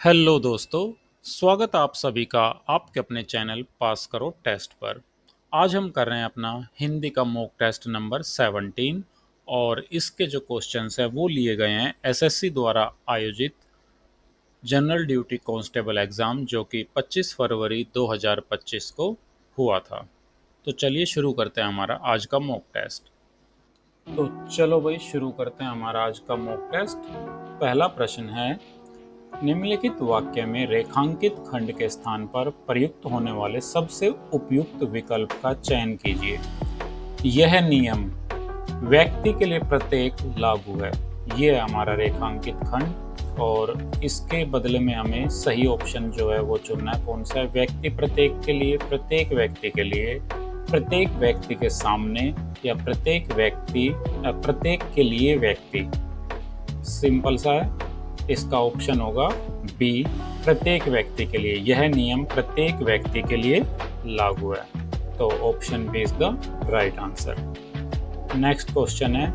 Hello दोस्तों। स्वागत आप सभी का आपके अपने चैनल पास करो टेस्ट पर। आज हम कर रहे हैं अपना हिंदी का मॉक टेस्ट नंबर 17 और इसके जो क्वेश्चंस हैं वो लिए गए हैं एसएससी द्वारा आयोजित जनरल ड्यूटी कांस्टेबल एग्ज़ाम जो कि 25 फरवरी 2025 को हुआ था। तो चलिए शुरू करते हैं हमारा आज का मॉक टेस्ट। तो चलो भाई शुरू करते हैं हमारा आज का मॉक टेस्ट। पहला प्रश्न है, निम्नलिखित वाक्य में रेखांकित खंड के स्थान पर प्रयुक्त होने वाले सबसे उपयुक्त विकल्प का चयन कीजिए। यह नियम व्यक्ति के लिए प्रत्येक लागू है। ये है हमारा रेखांकित खंड और इसके बदले में हमें सही ऑप्शन जो है वो चुनना है। कौन सा है? व्यक्ति प्रत्येक के लिए, प्रत्येक व्यक्ति के लिए, प्रत्येक व्यक्ति के सामने या प्रत्येक व्यक्ति प्रत्येक के लिए व्यक्ति। सिंपल सा है, इसका ऑप्शन होगा बी, प्रत्येक व्यक्ति के लिए। यह नियम प्रत्येक व्यक्ति के लिए लागू है। तो option B is the right answer. Next question है,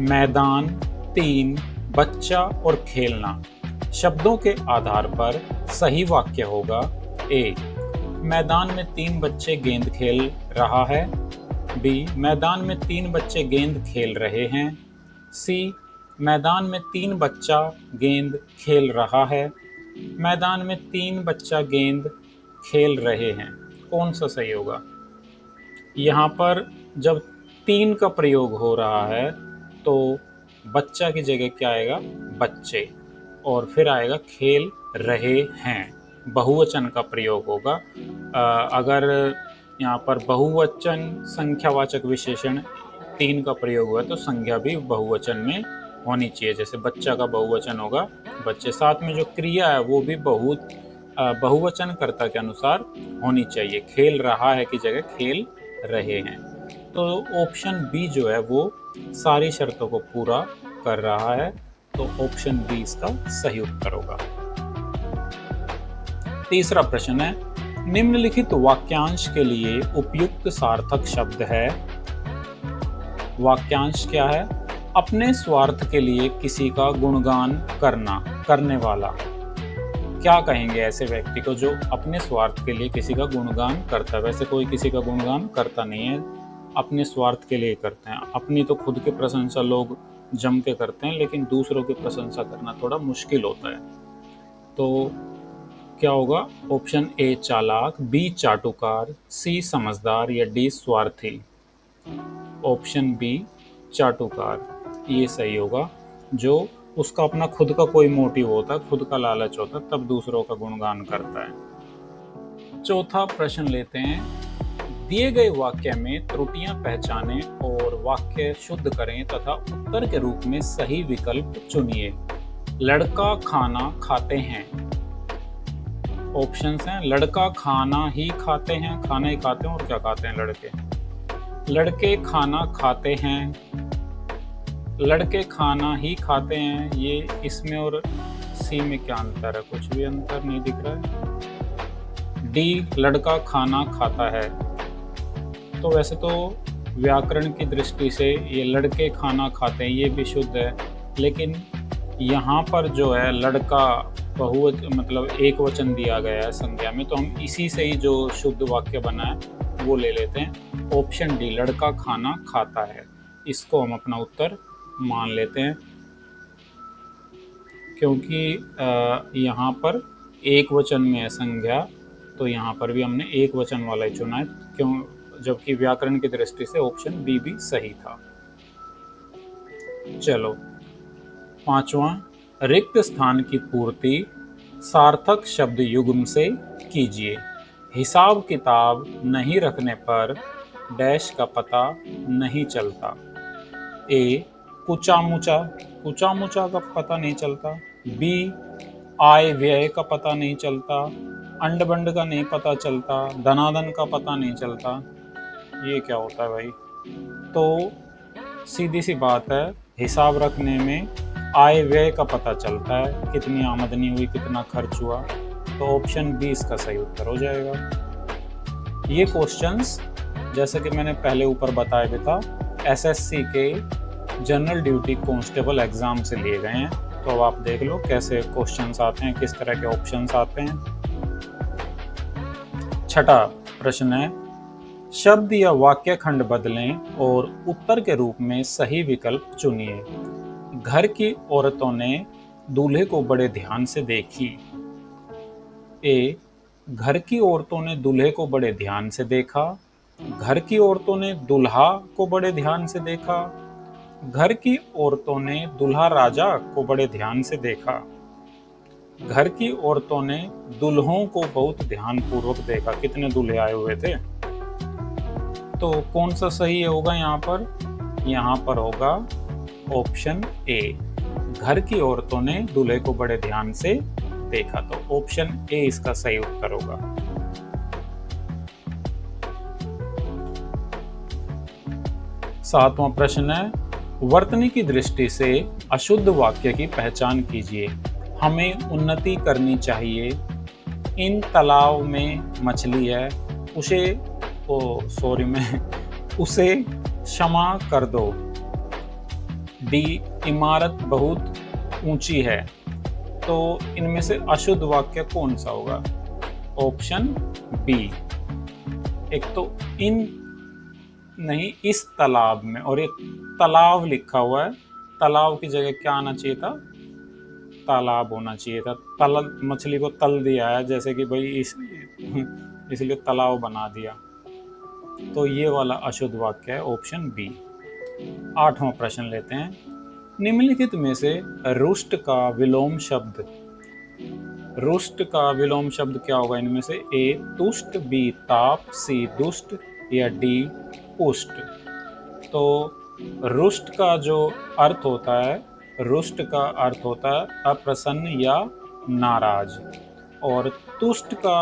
मैदान, 3, बच्चा और खेलना शब्दों के आधार पर सही वाक्य होगा। ए, मैदान में 3 बच्चे गेंद खेल रहा है। बी, मैदान में 3 बच्चे गेंद खेल रहे हैं। सी, मैदान में 3 बच्चा गेंद खेल रहा है। मैदान में 3 बच्चा गेंद खेल रहे हैं। कौन सा सही होगा? यहाँ पर जब 3 का प्रयोग हो रहा है तो बच्चा की जगह क्या आएगा? बच्चे, और फिर आएगा खेल रहे हैं। बहुवचन का प्रयोग होगा। अगर यहाँ पर बहुवचन संख्यावाचक विशेषण 3 का प्रयोग हुआ तो संज्ञा भी बहुवचन में होनी चाहिए। जैसे बच्चा का बहुवचन होगा बच्चे, साथ में जो क्रिया है वो भी बहुवचन कर्ता के अनुसार होनी चाहिए। खेल रहा है की जगह खेल रहे हैं। तो ऑप्शन बी जो है वो सारी शर्तों को पूरा कर रहा है। तो ऑप्शन बी इसका सही उत्तर होगा। तीसरा प्रश्न है, निम्नलिखित वाक्यांश के लिए उपयुक्त सार्थक शब्द है। वाक्यांश क्या है? अपने स्वार्थ के लिए किसी का गुणगान करना, करने वाला। क्या कहेंगे ऐसे व्यक्ति को जो अपने स्वार्थ के लिए किसी का गुणगान करता है? वैसे कोई किसी का गुणगान करता नहीं है, अपने स्वार्थ के लिए करते हैं। अपनी तो खुद की प्रशंसा लोग जम के करते हैं, लेकिन दूसरों की प्रशंसा करना थोड़ा मुश्किल होता है। तो क्या होगा? ऑप्शन ए चालाक, बी चाटुकार, सी समझदार या डी स्वार्थी। ऑप्शन बी चाटुकार ये सही होगा। जो उसका अपना खुद का कोई मोटिव होता है, खुद का लालच होता है, तब दूसरों का गुणगान करता है। चौथा प्रश्न लेते हैं, दिए गए वाक्य में त्रुटियां पहचानें और वाक्य शुद्ध करें तथा उत्तर के रूप में सही विकल्प चुनिए। लड़का खाना खाते हैं। ऑप्शंस हैं, लड़का खाना ही खाते हैं, खाना ही खाते हैं, और क्या खाते हैं लड़के? लड़के खाना खाते हैं, लड़के खाना ही खाते हैं। ये इसमें और सी में क्या अंतर है? कुछ भी अंतर नहीं दिख रहा है। डी, लड़का खाना खाता है। तो वैसे तो व्याकरण की दृष्टि से ये लड़के खाना खाते हैं ये भी शुद्ध है, लेकिन यहाँ पर जो है लड़का बहुवचन मतलब एक वचन दिया गया है संज्ञा में, तो हम इसी से ही जो शुद्ध वाक्य बना है वो ले लेते हैं। ऑप्शन डी, लड़का खाना खाता है, इसको हम अपना उत्तर मान लेते हैं, क्योंकि यहाँ पर एक वचन में है संज्ञा, तो यहाँ पर भी हमने एक वचन वाला ही चुना है, क्यों? जबकि व्याकरण की दृष्टि से ऑप्शन बी भी सही था। चलो पांचवा, रिक्त स्थान की पूर्ति सार्थक शब्द युग्म से कीजिए। हिसाब किताब नहीं रखने पर डैश का पता नहीं चलता। ए, कुचामुचा, कुचामुचा का पता नहीं चलता। बी, आय व्यय का पता नहीं चलता। अंड बंड का नहीं पता चलता। धनाधन का पता नहीं चलता। ये क्या होता है भाई? तो सीधी सी बात है, हिसाब रखने में आय व्यय का पता चलता है, कितनी आमदनी हुई, कितना खर्च हुआ। तो ऑप्शन बी इसका सही उत्तर हो जाएगा। ये क्वेश्चंस जैसे कि मैंने पहले ऊपर बताया भी था, एसएससी के जनरल ड्यूटी कांस्टेबल एग्जाम से लिए गए हैं। तो अब आप देख लो कैसे क्वेश्चंस आते हैं, किस तरह के ऑप्शंस आते हैं। छठा प्रश्न है, शब्द या वाक्य खंड बदलें और उत्तर के रूप में सही विकल्प चुनिए। घर की औरतों ने दूल्हे को बड़े ध्यान से देखी। ए, घर की औरतों ने दूल्हे को बड़े ध्यान से देखा। घर की औरतों ने दूल्हा को बड़े ध्यान से देखा। घर की औरतों ने दूल्हा राजा को बड़े ध्यान से देखा। घर की औरतों ने दुल्हों को बहुत ध्यानपूर्वक देखा। कितने दूल्हे आए हुए थे। तो कौन सा सही होगा यहाँ पर? यहाँ पर होगा ऑप्शन ए, घर की औरतों ने दूल्हे को बड़े ध्यान से देखा। तो ऑप्शन ए इसका सही उत्तर होगा। सातवां प्रश्न है, वर्तनी की दृष्टि से अशुद्ध वाक्य की पहचान कीजिए। हमें उन्नति करनी चाहिए। इन तालाब में मछली है। उसे क्षमा कर दो। डी, इमारत बहुत ऊंची है। तो इनमें से अशुद्ध वाक्य कौन सा होगा? Option B. एक तो इन नहीं, इस तालाब में, और ये तालाब लिखा हुआ है। तालाब की जगह क्या आना चाहिए था? तालाब होना चाहिए था। तल, मछली को तल दिया है, जैसे कि भाई इसलिए तालाब बना दिया। तो ये वाला अशुद्ध वाक्य है, ऑप्शन बी। आठवां प्रश्न लेते हैं, निम्नलिखित में से रुष्ट का विलोम शब्द क्या होगा इनमें से? ए, तुष्ट, बी, ताप, सी, दुष्ट, या डी, पुष्ट। तो रुष्ट का जो अर्थ होता है, अप्रसन्न या नाराज, और तुष्ट का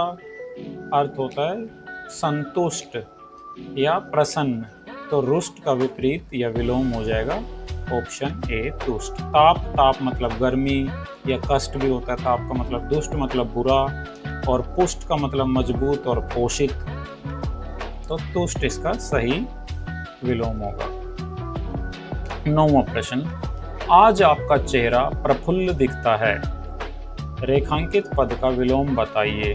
अर्थ होता है संतुष्ट या प्रसन्न। तो रुष्ट का विपरीत या विलोम हो जाएगा ऑप्शन ए, तुष्ट। ताप मतलब गर्मी या कष्ट भी होता है। ताप का मतलब दुष्ट मतलब बुरा, और पुष्ट का मतलब मजबूत और पोषित। तो तुष्ट इसका सही विलोम होगा। नौवां प्रश्न, आज आपका चेहरा प्रफुल्ल दिखता है। रेखांकित पद का विलोम बताइए।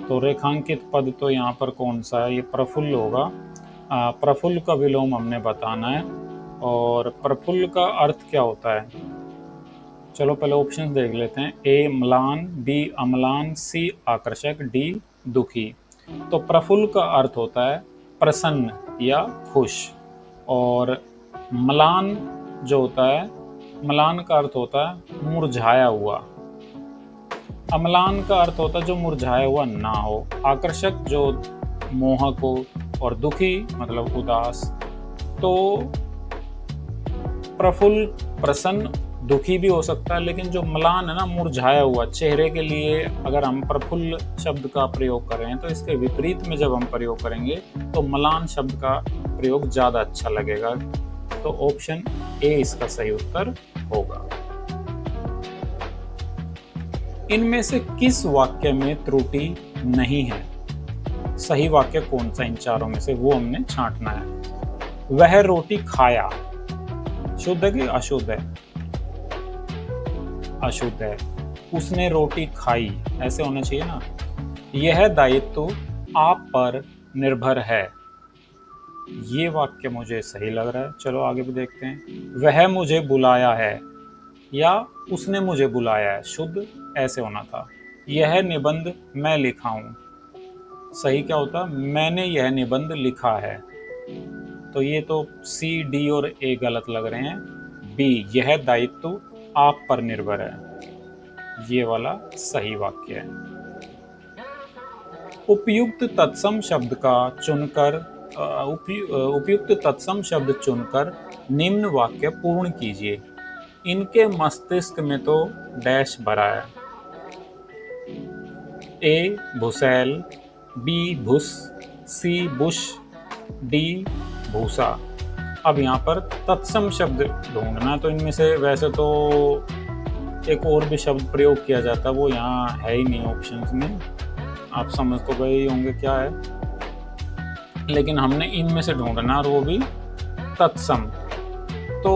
तो रेखांकित पद तो यहाँ पर कौन सा है? ये प्रफुल्ल होगा। प्रफुल्ल का विलोम हमने बताना है। और प्रफुल्ल का अर्थ क्या होता है? चलो पहले ऑप्शन देख लेते हैं। ए, म्लान, बी, अम्लान, सी, आकर्षक, डी, दुखी। तो प्रफुल्ल का अर्थ होता है प्रसन्न या खुश, और म्लान जो होता है, म्लान का अर्थ होता है मुरझाया हुआ। अम्लान का अर्थ होता है जो मुरझाया हुआ ना हो। आकर्षक जो मोहक हो, और दुखी मतलब उदास। तो प्रफुल्ल प्रसन्न दुखी भी हो सकता है, लेकिन जो म्लान है ना, मुरझाया हुआ, चेहरे के लिए अगर हम प्रफुल्ल शब्द का प्रयोग कर रहे हैं तो इसके विपरीत में जब हम प्रयोग करेंगे तो म्लान शब्द का प्रयोग ज़्यादा अच्छा लगेगा। तो ऑप्शन ए इसका सही उत्तर होगा। इनमें से किस वाक्य में त्रुटि नहीं है? सही वाक्य कौन सा इन चारों में से, वो हमने छांटना है। वह रोटी खाया, शुद्ध है कि अशुद्ध है? अशुद्ध है। उसने रोटी खाई, ऐसे होना चाहिए ना। यह दायित्व आप पर निर्भर है। ये वाक्य मुझे सही लग रहा है। चलो आगे भी देखते हैं। वह मुझे बुलाया है, या उसने मुझे बुलाया है, शुद्ध ऐसे होना था। यह निबंध मैं लिखा हूं, सही क्या होता? मैंने यह निबंध लिखा है। तो ये तो सी, डी और ए गलत लग रहे हैं। बी, यह दायित्व आप पर निर्भर है, ये वाला सही वाक्य है। उपयुक्त तत्सम शब्द चुनकर निम्न वाक्य पूर्ण कीजिए। इनके मस्तिष्क में तो डैश भरा है। ए, भुसैल, बी, भुस, सी, बुश, डी, भूसा। अब यहाँ पर तत्सम शब्द ढूंढना है। तो इनमें से वैसे तो एक और भी शब्द प्रयोग किया जाता है, वो यहाँ है ही नहीं ऑप्शंस में। आप समझ तो गए ही होंगे क्या है, लेकिन हमने इनमें से ढूंढना, और वो भी तत्सम। तो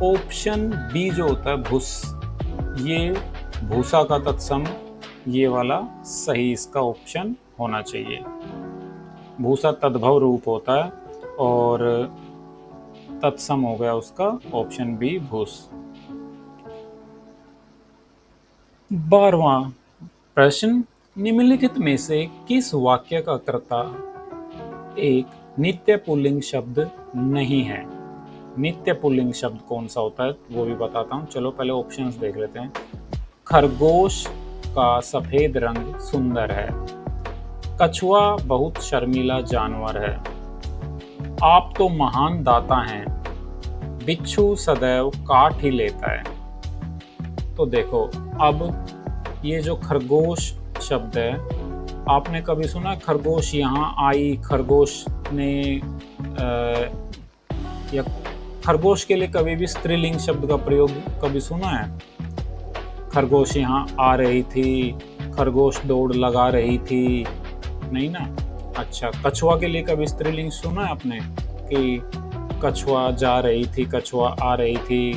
ऑप्शन बी जो होता है भुस, ये भूसा का तत्सम, ये वाला सही इसका ऑप्शन होना चाहिए। भूसा तद्भव रूप होता है और तत्सम हो गया उसका ऑप्शन बी भूस। 12वां प्रश्न, निम्नलिखित में से किस वाक्य का कर्ता एक नित्य पुल्लिंग शब्द नहीं है? नित्य पुल्लिंग शब्द कौन सा होता है वो भी बताता हूँ। चलो पहले ऑप्शंस देख लेते हैं। खरगोश का सफेद रंग सुंदर है। कछुआ बहुत शर्मीला जानवर है। आप तो महान दाता हैं। बिच्छू सदैव काट ही लेता है। तो देखो, अब ये जो खरगोश शब्द है, आपने कभी सुना खरगोश यहाँ आई, खरगोश ने या खरगोश के लिए कभी भी स्त्रीलिंग शब्द का प्रयोग कभी सुना है? खरगोश यहाँ आ रही थी, खरगोश दौड़ लगा रही थी, नहीं ना। अच्छा, कछुआ के लिए कभी स्त्रीलिंग सुना है आपने कि कछुआ जा रही थी, कछुआ आ रही थी,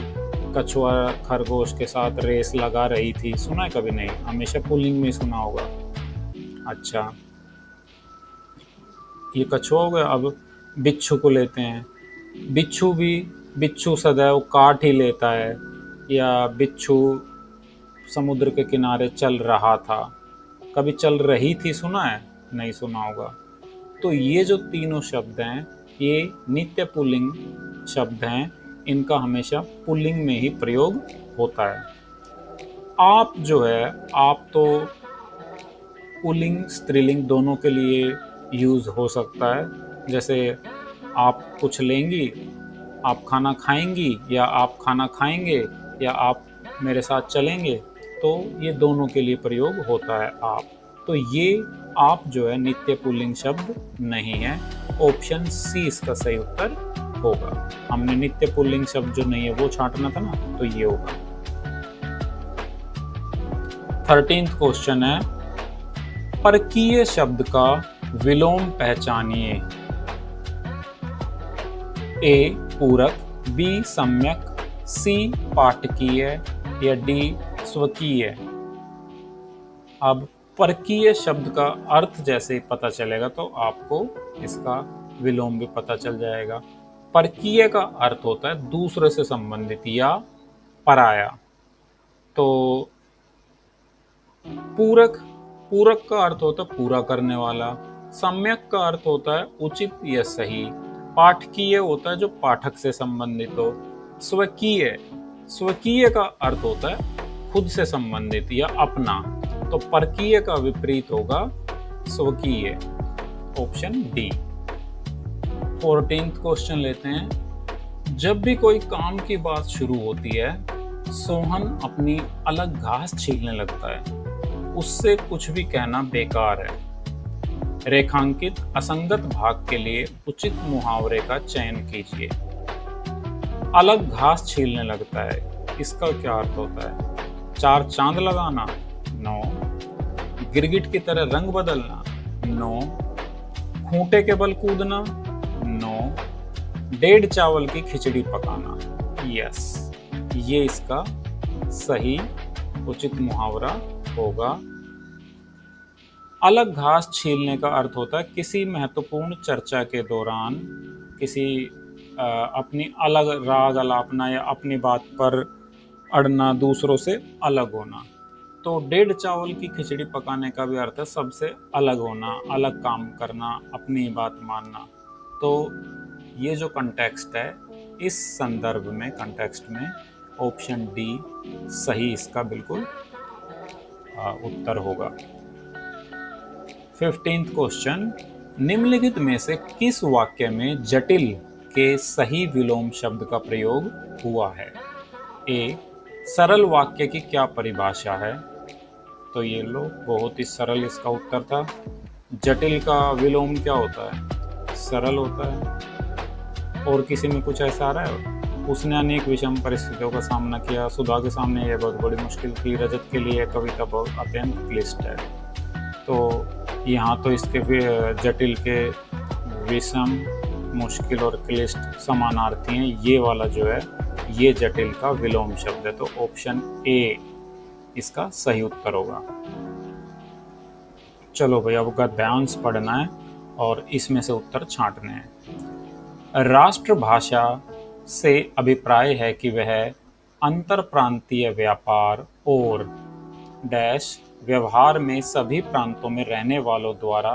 कछुआ खरगोश के साथ रेस लगा रही थी? सुना है कभी? नहीं, हमेशा पुल्लिंग में सुना होगा। अच्छा, ये कछुआ हो गया। अब बिच्छू को लेते हैं। बिच्छू सदैव काट ही लेता है, या बिच्छू समुद्र के किनारे चल रहा था। कभी चल रही थी सुना है? नहीं सुना होगा। तो ये जो तीनों शब्द हैं ये नित्य पुल्लिंग शब्द हैं, इनका हमेशा पुल्लिंग में ही प्रयोग होता है। आप जो है, आप तो पुल्लिंग स्त्रीलिंग दोनों के लिए यूज हो सकता है। जैसे आप कुछ लेंगी, आप खाना खाएंगी, या आप खाना खाएंगे, या आप मेरे साथ चलेंगे, तो ये दोनों के लिए प्रयोग होता है आप। तो ये आप जो है नित्य पुल्लिंग शब्द नहीं है। ऑप्शन सी इसका सही उत्तर होगा। हमने नित्य पुल्लिंग शब्द जो नहीं है वो छांटना था ना, तो ये होगा। 13th क्वेश्चन है, परकीय शब्द का विलोम पहचानिए। ए पूरक, बी सम्यक, सी पाठकीय, या डी स्वकीय। अब परकीय शब्द का अर्थ जैसे ही पता चलेगा तो आपको इसका विलोम भी पता चल जाएगा। परकीय का अर्थ होता है दूसरे से संबंधित या पराया। तो पूरक का अर्थ होता है पूरा करने वाला। सम्यक का अर्थ होता है उचित या सही। पाठकीय होता है जो पाठक से संबंधित हो। स्वकीय का अर्थ होता है खुद से संबंधित या अपना। तो परकीय का विपरीत होगा स्वकीय, ऑप्शन डी। 14th क्वेश्चन लेते हैं। जब भी कोई काम की बात शुरू होती है, सोहन अपनी अलग घास छीलने लगता है। उससे कुछ भी कहना बेकार है। रेखांकित असंगत भाग के लिए उचित मुहावरे का चयन कीजिए। अलग घास छीलने लगता है, इसका क्या अर्थ होता है? चार चांद लगाना? नो। गिरगिट की तरह रंग बदलना? नो। खूंटे के बल कूदना? नो। डेढ़ चावल की खिचड़ी पकाना? यस, ये इसका सही उचित मुहावरा होगा। अलग घास छीलने का अर्थ होता है किसी महत्वपूर्ण चर्चा के दौरान किसी अपनी अलग राग अलापना या अपनी बात पर अड़ना, दूसरों से अलग होना। तो डेढ़ चावल की खिचड़ी पकाने का भी अर्थ है सबसे अलग होना, अलग काम करना, अपनी बात मानना। तो ये जो कंटेक्स्ट है, इस संदर्भ में कंटेक्स्ट में ऑप्शन डी सही इसका बिल्कुल उत्तर होगा। 15th क्वेश्चन, निम्नलिखित में से किस वाक्य में जटिल के सही विलोम शब्द का प्रयोग हुआ है? ए सरल वाक्य की क्या परिभाषा है? तो ये लो, बहुत ही सरल इसका उत्तर था। जटिल का विलोम क्या होता है? सरल होता है। और किसी में कुछ ऐसा आ रहा है? उसने अनेक विषम परिस्थितियों का सामना किया, सुधा के सामने यह बहुत बड़ी मुश्किल थी, रजत के लिए कविता बहुत अत्यंत क्लिष्ट है। तो यहाँ तो इसके जटिल के विषम, मुश्किल और क्लिष्ट समानार्थी हैं। ये वाला जो है ये जटिल का विलोम शब्द है। तो ऑप्शन ए इसका सही उत्तर होगा। चलो भाई, अब गद्यांश पढ़ना है और इसमें से उत्तर छांटने हैं। राष्ट्रभाषा से अभिप्राय है कि वह अंतर प्रांतीय व्यापार और डैश व्यवहार में सभी प्रांतों में रहने वालों द्वारा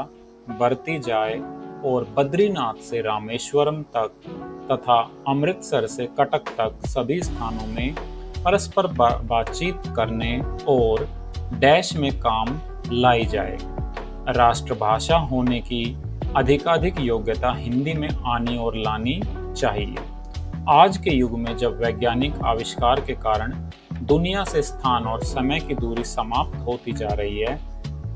बरती जाए और बद्रीनाथ से रामेश्वरम तक तथा अमृतसर से कटक तक सभी स्थानों में परस्पर बातचीत करने और डैश में काम लाई जाए। राष्ट्रभाषा होने की अधिकाधिक योग्यता हिंदी में आनी और लानी चाहिए। आज के युग में जब वैज्ञानिक आविष्कार के कारण दुनिया से स्थान और समय की दूरी समाप्त होती जा रही है,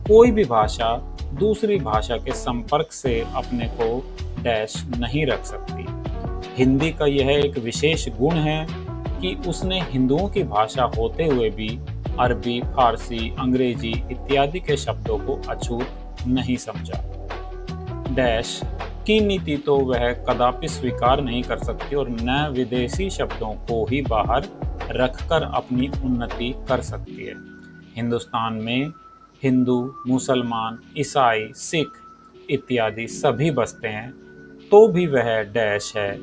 कोई भी भाषा दूसरी भाषा के संपर्क से अपने को डैश नहीं रख सकती। हिंदी का यह एक विशेष गुण है कि उसने हिंदुओं की भाषा होते हुए भी अरबी, फारसी, अंग्रेजी इत्यादि के शब्दों को अछूत नहीं समझा। डैश की नीति तो वह कदापि स्वीकार नहीं कर सकती और न विदेशी शब्दों को ही बाहर रखकर अपनी उन्नति कर सकती है। हिंदुस्तान में हिंदू, मुसलमान, ईसाई, सिख इत्यादि सभी बसते हैं, तो भी वह डैश है।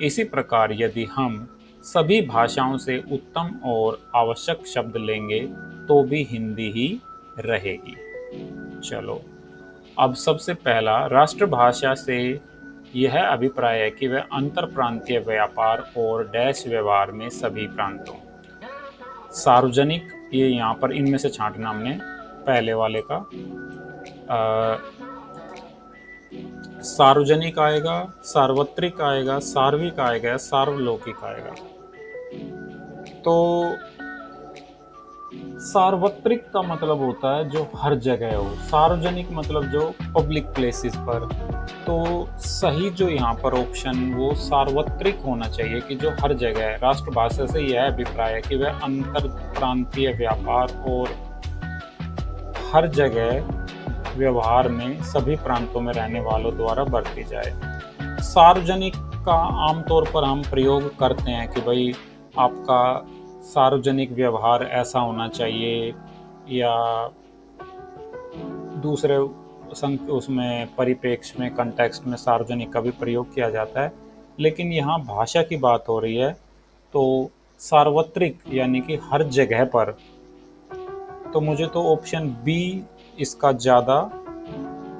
इसी प्रकार यदि हम सभी भाषाओं से उत्तम और आवश्यक शब्द लेंगे तो भी हिंदी ही रहेगी। चलो, अब सबसे पहला, राष्ट्रभाषा से यह अभिप्राय है कि वह अंतर प्रांतीय व्यापार और डैश व्यवहार में सभी प्रांतों। सार्वजनिक, ये यहाँ पर इनमें से छांटना हमने पहले वाले का। सार्वजनिक आएगा, सार्वत्रिक आएगा, सार्विक आएगा, सार्वलौकिक आएगा। तो सार्वत्रिक का मतलब होता है जो हर जगह हो, सार्वजनिक मतलब जो पब्लिक प्लेसेस पर। तो सही जो यहाँ पर ऑप्शन वो सार्वत्रिक होना चाहिए कि जो हर जगह है। राष्ट्रभाषा से यह अभिप्राय है कि वह अंतर प्रांतीय व्यापार और हर जगह व्यवहार में सभी प्रांतों में रहने वालों द्वारा बरती जाए। सार्वजनिक का आमतौर पर हम प्रयोग करते हैं कि भाई आपका सार्वजनिक व्यवहार ऐसा होना चाहिए, या दूसरे उसमें परिप्रेक्ष्य में, कंटेक्स्ट में सार्वजनिक का भी प्रयोग किया जाता है। लेकिन यहाँ भाषा की बात हो रही है तो सार्वत्रिक यानी कि हर जगह पर। तो मुझे तो ऑप्शन बी इसका ज़्यादा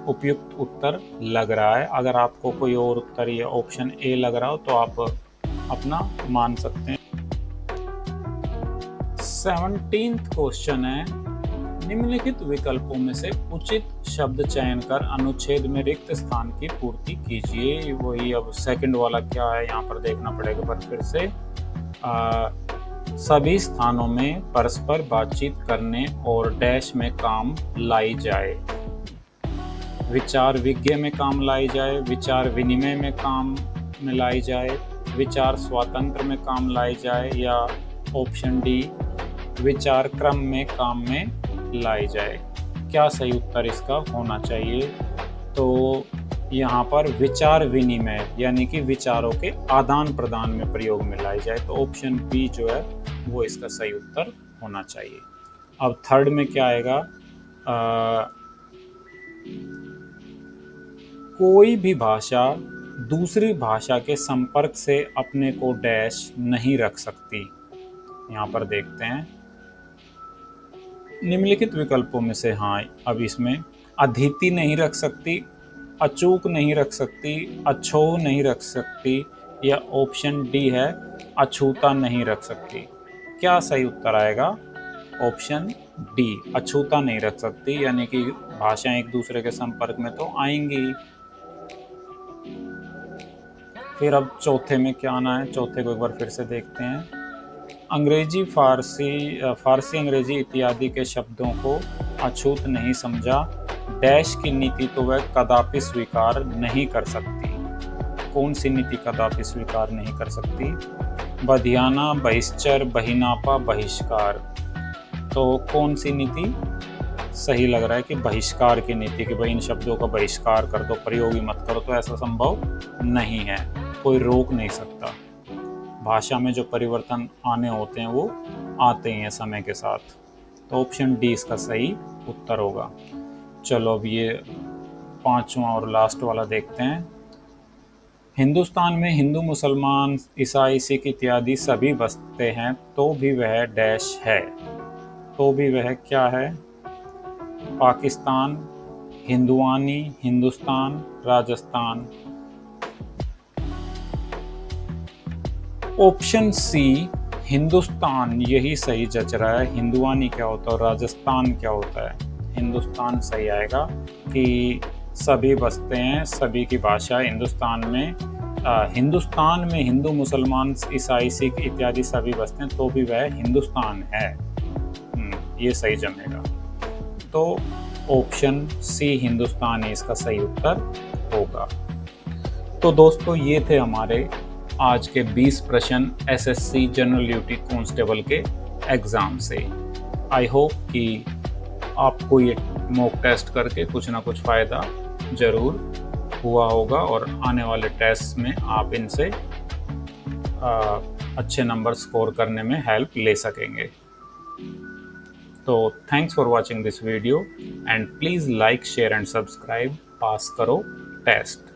उपयुक्त उत्तर लग रहा है। अगर आपको कोई और उत्तर या ऑप्शन ए लग रहा हो तो आप अपना मान सकते हैं। 17th क्वेश्चन है, निम्नलिखित विकल्पों में से उचित शब्द चयन कर अनुच्छेद में रिक्त स्थान की पूर्ति कीजिए। वही अब सेकंड वाला क्या है यहाँ पर देखना पड़ेगा पर फिर से। सभी स्थानों में परस्पर बातचीत करने और डैश में काम लाई जाए। विचार विज्ञ में काम लाई जाए, विचार विनिमय में काम में लाई जाए, विचार स्वातंत्र में काम लाई जाए, या ऑप्शन डी विचार क्रम में काम में लाई जाए। क्या सही उत्तर इसका होना चाहिए? तो यहाँ पर विचार विनिमय यानी कि विचारों के आदान प्रदान में प्रयोग में लाई जाए। तो ऑप्शन बी जो है वो इसका सही उत्तर होना चाहिए। अब थर्ड में क्या आएगा? कोई भी भाषा दूसरी भाषा के संपर्क से अपने को डैश नहीं रख सकती। यहाँ पर देखते हैं निम्नलिखित विकल्पों में से। हाँ, अब इसमें अदिति नहीं रख सकती, अचूक नहीं रख सकती, अछूत नहीं रख सकती, या ऑप्शन डी है अछूता नहीं रख सकती। क्या सही उत्तर आएगा? ऑप्शन डी, अछूता नहीं रख सकती, यानी कि भाषाएं एक दूसरे के संपर्क में तो आएंगी। फिर अब चौथे में क्या आना है, चौथे को एक बार फिर से देखते हैं। अंग्रेजी, फारसी अंग्रेजी इत्यादि के शब्दों को अछूत नहीं समझा, डैश की नीति तो वह कदापि स्वीकार नहीं कर सकती। कौन सी नीति कदापि स्वीकार नहीं कर सकती? बधियाना, बहिश्चर, बहिनापा, बहिष्कार। तो कौन सी नीति सही लग रहा है? कि बहिष्कार की नीति, कि भाई इन शब्दों का बहिष्कार कर दो, प्रयोग ही मत करो। तो ऐसा संभव नहीं है, कोई रोक नहीं सकता। भाषा में जो परिवर्तन आने होते हैं वो आते ही हैं समय के साथ। तो ऑप्शन डी इसका सही उत्तर होगा। चलो अब ये पांचवा और लास्ट वाला देखते हैं। हिंदुस्तान में हिंदू, मुसलमान, ईसाई, सिख इत्यादि सभी बसते हैं, तो भी वह डैश है। तो भी वह क्या है? पाकिस्तान, हिंदुआनी, हिंदुस्तान, राजस्थान। ऑप्शन सी हिंदुस्तान यही सही जच रहा है। हिंदुआनी क्या होता है और राजस्थान क्या होता है? हिंदुस्तान सही आएगा कि सभी बसते हैं, सभी की भाषा हिंदुस्तान में। हिंदुस्तान में हिंदू, मुसलमान, ईसाई, सिख इत्यादि सभी बसते हैं, तो भी वह हिंदुस्तान है। ये सही जमेगा। तो ऑप्शन सी हिंदुस्तान ही इसका सही उत्तर होगा। तो दोस्तों ये थे हमारे आज के 20 प्रश्न एसएससी जनरल ड्यूटी कांस्टेबल के एग्ज़ाम से। आई होप कि आपको ये मॉक टेस्ट करके कुछ ना कुछ फ़ायदा ज़रूर हुआ होगा और आने वाले टेस्ट में आप इनसे अच्छे नंबर स्कोर करने में हेल्प ले सकेंगे। तो thanks for watching this video and please like, share and subscribe. Pass करो टेस्ट।